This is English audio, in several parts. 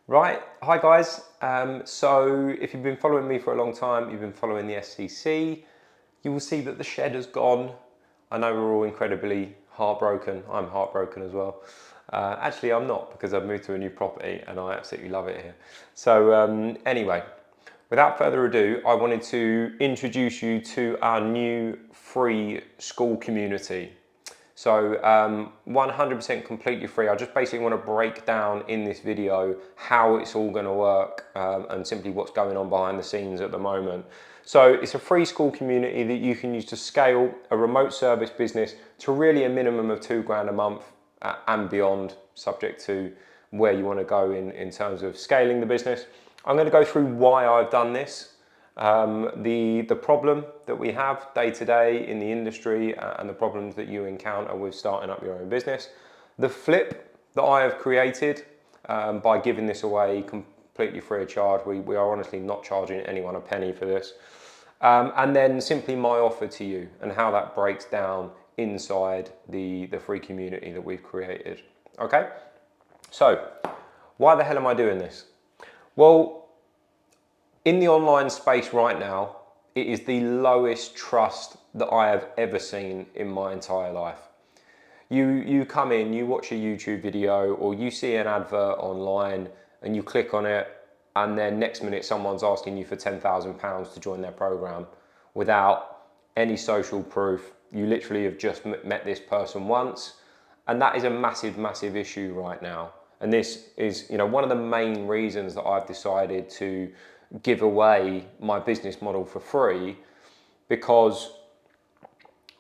Right, hi guys. So if you've been following me for a long time, you've been following the SCC, you will see that the shed has gone. I know we're all incredibly heartbroken. I'm heartbroken as well. Actually, I'm not, because I've moved to a new property and I absolutely love it here. So anyway, without further ado, I wanted to introduce you to our new free school community. So 100% completely free. I just basically want to break down in this video how it's all going to work and simply what's going on behind the scenes at the moment. So it's a free school community that you can use to scale a remote service business to really a minimum of £2 a month and beyond, subject to where you want to go in terms of scaling the business. I'm going to go through why I've done this, the problem that we have day to day in the industry and the problems that you encounter with starting up your own business, the flip that I have created by giving this away completely free of charge. We are honestly not charging anyone a penny for this, and then simply my offer to you and how that breaks down inside the free community that we've created. Okay, so why the hell am I doing this? Well, in the online space right now, it is the lowest trust that I have ever seen in my entire life. You come in, you watch a YouTube video or you see an advert online and you click on it, and then next minute someone's asking you for £10,000 to join their program without any social proof. You literally have just met this person once, and that is a massive, massive issue right now. And this is, one of the main reasons that I've decided to give away my business model for free, because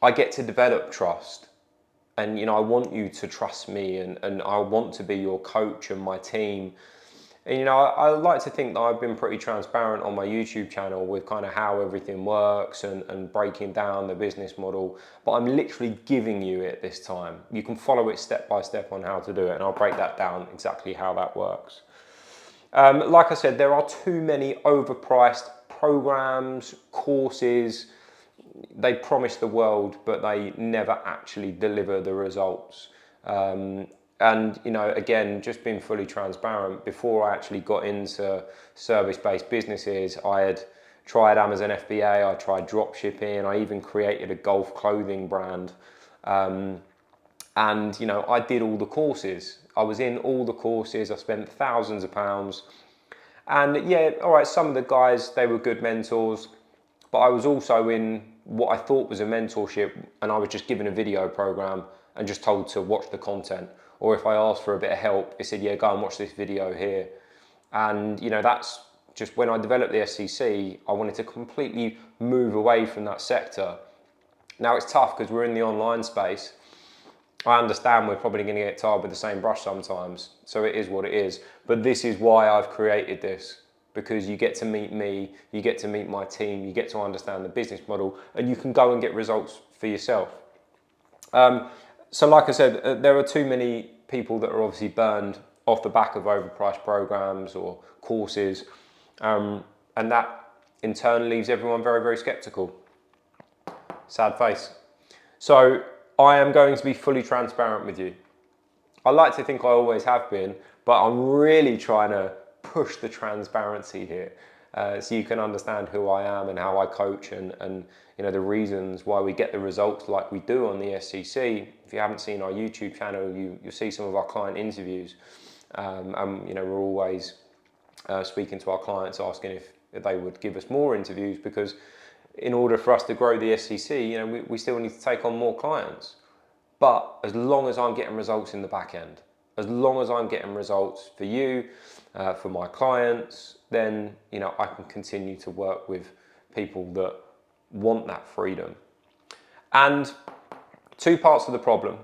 I get to develop trust. And I want you to trust me, and I want to be your coach and my team. And I like to think that I've been pretty transparent on my YouTube channel with kind of how everything works and breaking down the business model, but I'm literally giving you it this time. You can follow it step by step on how to do it, and I'll break that down exactly how that works. Like I said, there are too many overpriced programs, courses. They promise the world, but they never actually deliver the results. And again, just being fully transparent, before I actually got into service-based businesses, I had tried Amazon FBA, I tried drop shipping, I even created a golf clothing brand. I did all the courses. I was in all the courses. I spent thousands of pounds. And yeah, all right, some of the guys, they were good mentors, but I was also in what I thought was a mentorship, and I was just given a video program and just told to watch the content. Or if I asked for a bit of help, it said, yeah, go and watch this video here. And that's just when I developed the SCC, I wanted to completely move away from that sector. Now it's tough because we're in the online space. I understand we're probably going to get tarred with the same brush sometimes, so it is what it is. But this is why I've created this, because you get to meet me, you get to meet my team, you get to understand the business model, and you can go and get results for yourself. So like I said, there are too many people that are obviously burned off the back of overpriced programs or courses, and that in turn leaves everyone very, very skeptical. Sad face. So I am going to be fully transparent with you. I like to think I always have been, but I'm really trying to push the transparency here, so you can understand who I am and how I coach and the reasons why we get the results like we do on the SCC. If you haven't seen our YouTube channel, you'll see some of our client interviews, and we're always speaking to our clients, asking if they would give us more interviews, because in order for us to grow the SCC, we still need to take on more clients. But as long as I'm getting results in the back end, as long as I'm getting results for you, for my clients, then I can continue to work with people that want that freedom. And two parts of the problem.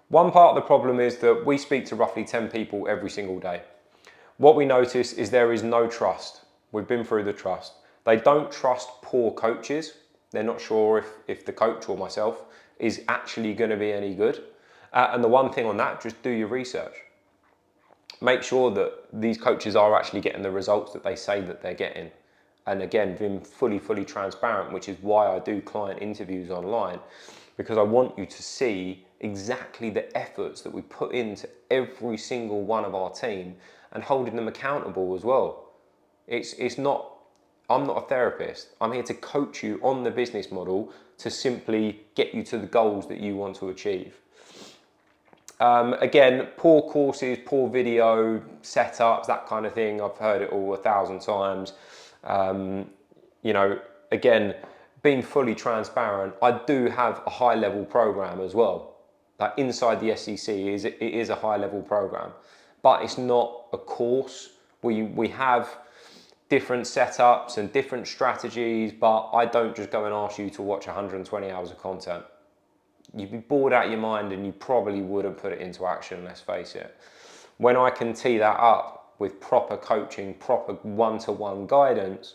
One part of the problem is that we speak to roughly 10 people every single day. What we notice is there is no trust. We've been through the trust. They don't trust poor coaches. They're not sure if the coach or myself is actually going to be any good. And the one thing on that, just do your research. Make sure that these coaches are actually getting the results that they say that they're getting. And again, being fully transparent, which is why I do client interviews online, because I want you to see exactly the efforts that we put into every single one of our team and holding them accountable as well. It's not, I'm not a therapist. I'm here to coach you on the business model to simply get you to the goals that you want to achieve. Again, poor courses, poor video setups, that kind of thing. I've heard it all 1,000 times. You know, again, being fully transparent, I do have a high level program as well. Like inside the SEC, it is a high level program, but it's not a course. We have different setups and different strategies, but I don't just go and ask you to watch 120 hours of content. You'd be bored out of your mind and you probably wouldn't put it into action, let's face it. When I can tee that up with proper coaching, proper one-to-one guidance,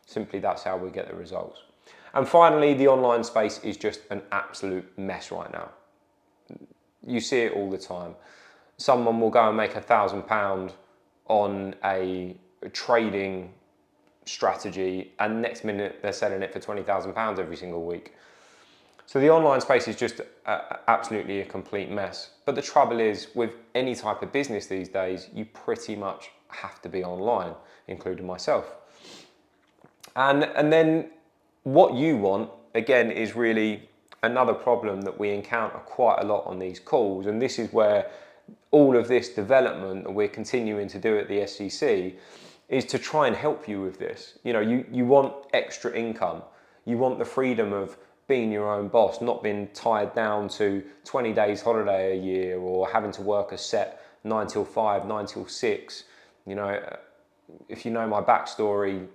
simply that's how we get the results. And finally, the online space is just an absolute mess right now. You see it all the time. Someone will go and make £1,000 on a trading strategy, and next minute they're selling it for £20,000 every single week. So the online space is just absolutely a complete mess. But the trouble is, with any type of business these days, you pretty much have to be online, including myself. And then what you want, again, is really another problem that we encounter quite a lot on these calls. And this is where all of this development that we're continuing to do at the SEC is to try and help you with this. You know, you want extra income. You want the freedom of being your own boss, not being tied down to 20 days holiday a year or having to work a set 9 till 5, 9 till 6. You know, if you know my backstory,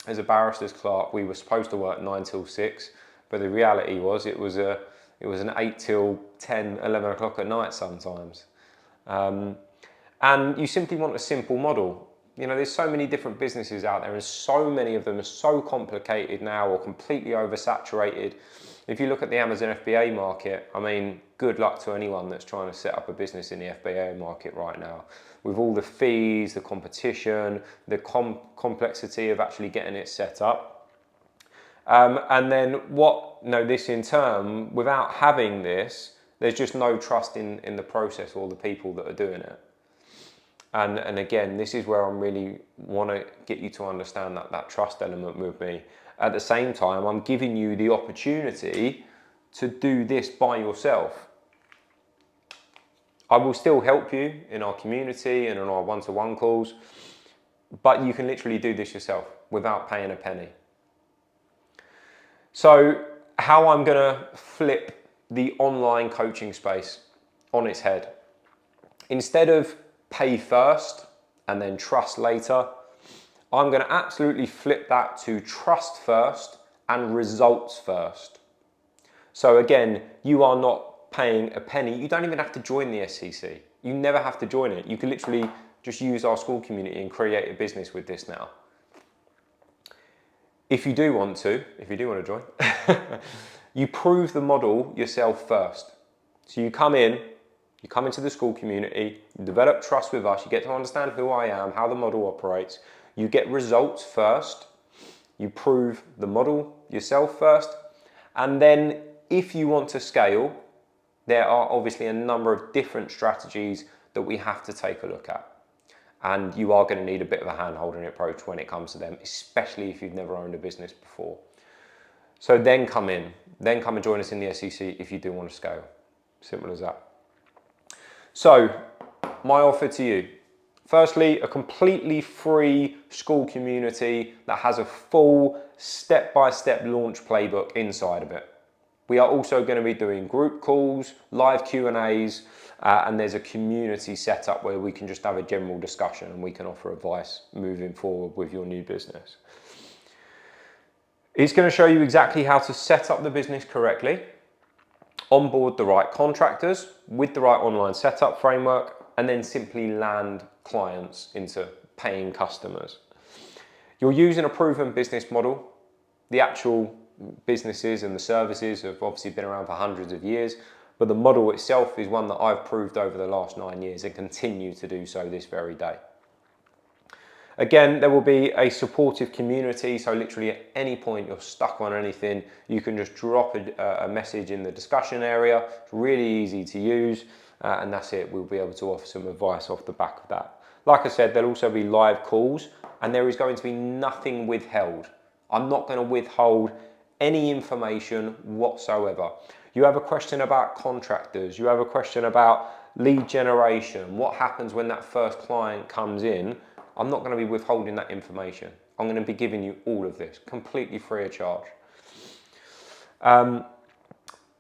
as a barrister's clerk, we were supposed to work 9 till 6, but the reality was it was an 8 till 10, 11 o'clock at night sometimes. And you simply want a simple model. You know, there's so many different businesses out there and so many of them are so complicated now or completely oversaturated. If you look at the Amazon FBA market, I mean, good luck to anyone that's trying to set up a business in the FBA market right now. With all the fees, the competition, the complexity of actually getting it set up. And then this in turn, without having this, there's just no trust in the process or the people that are doing it. And again, this is where I really want to get you to understand that trust element with me. At the same time, I'm giving you the opportunity to do this by yourself. I will still help you in our community and on our one-to-one calls, but you can literally do this yourself without paying a penny. So how I'm going to flip the online coaching space on its head. Instead of pay first and then trust later, I'm going to absolutely flip that to trust first and results first. So again, you are not paying a penny. You don't even have to join the SEC. You never have to join it. You can literally just use our school community and create a business with this now. If you do want to join, you prove the model yourself first. So you come into the school community, you develop trust with us, you get to understand who I am, how the model operates, you get results first, you prove the model yourself first, and then if you want to scale, there are obviously a number of different strategies that we have to take a look at. And you are going to need a bit of a hand-holding approach when it comes to them, especially if you've never owned a business before. So then come and join us in the SEC if you do want to scale. Simple as that. So, my offer to you. Firstly, a completely free school community that has a full step-by-step launch playbook inside of it. We are also going to be doing group calls, live Q&As, and there's a community set up where we can just have a general discussion and we can offer advice moving forward with your new business. It's going to show you exactly how to set up the business correctly, onboard the right contractors with the right online setup framework, and then simply land clients into paying customers. You're using a proven business model. The actual businesses and the services have obviously been around for hundreds of years, but the model itself is one that I've proved over the last 9 years and continue to do so this very day. Again, there will be a supportive community, so literally at any point you're stuck on anything, you can just drop a message in the discussion area. It's really easy to use, and that's it. We'll be able to offer some advice off the back of that. Like I said, there'll also be live calls, and there is going to be nothing withheld. I'm not going to withhold any information whatsoever. You have a question about contractors, you have a question about lead generation, what happens when that first client comes in, I'm not going to be withholding that information. I'm going to be giving you all of this completely free of charge.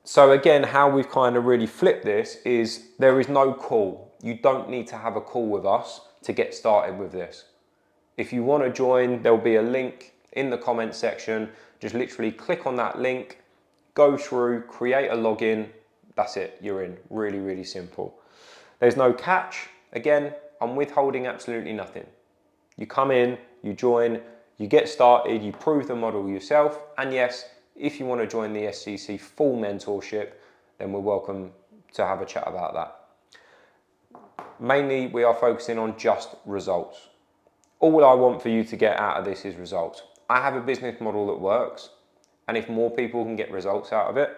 So again, how we've kind of really flipped this is there is no call. You don't need to have a call with us to get started with this. If you want to join, there'll be a link in the comment section. Just literally click on that link, go through, create a login. That's it, you're in. Really, really simple. There's no catch. Again, I'm withholding absolutely nothing. You come in, you join, you get started, you prove the model yourself. And yes, if you want to join the SCC full mentorship, then we're welcome to have a chat about that. Mainly, we are focusing on just results. All I want for you to get out of this is results. I have a business model that works, and if more people can get results out of it,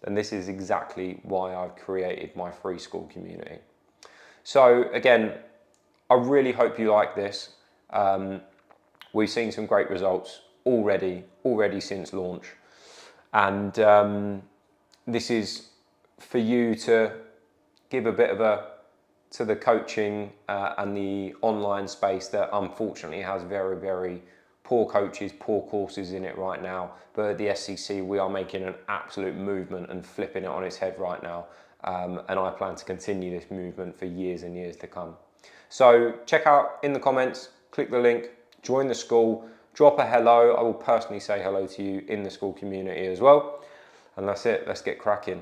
then this is exactly why I've created my free school community. So again, I really hope you like this. We've seen some great results already since launch. And this is for you to give a bit of to the coaching and the online space that unfortunately has very, very poor coaches, poor courses in it right now. But at the SCC, we are making an absolute movement and flipping it on its head right now. And I plan to continue this movement for years and years to come. So check out in the comments, click the link, join the school, drop a hello. I will personally say hello to you in the school community as well. And that's it, let's get cracking.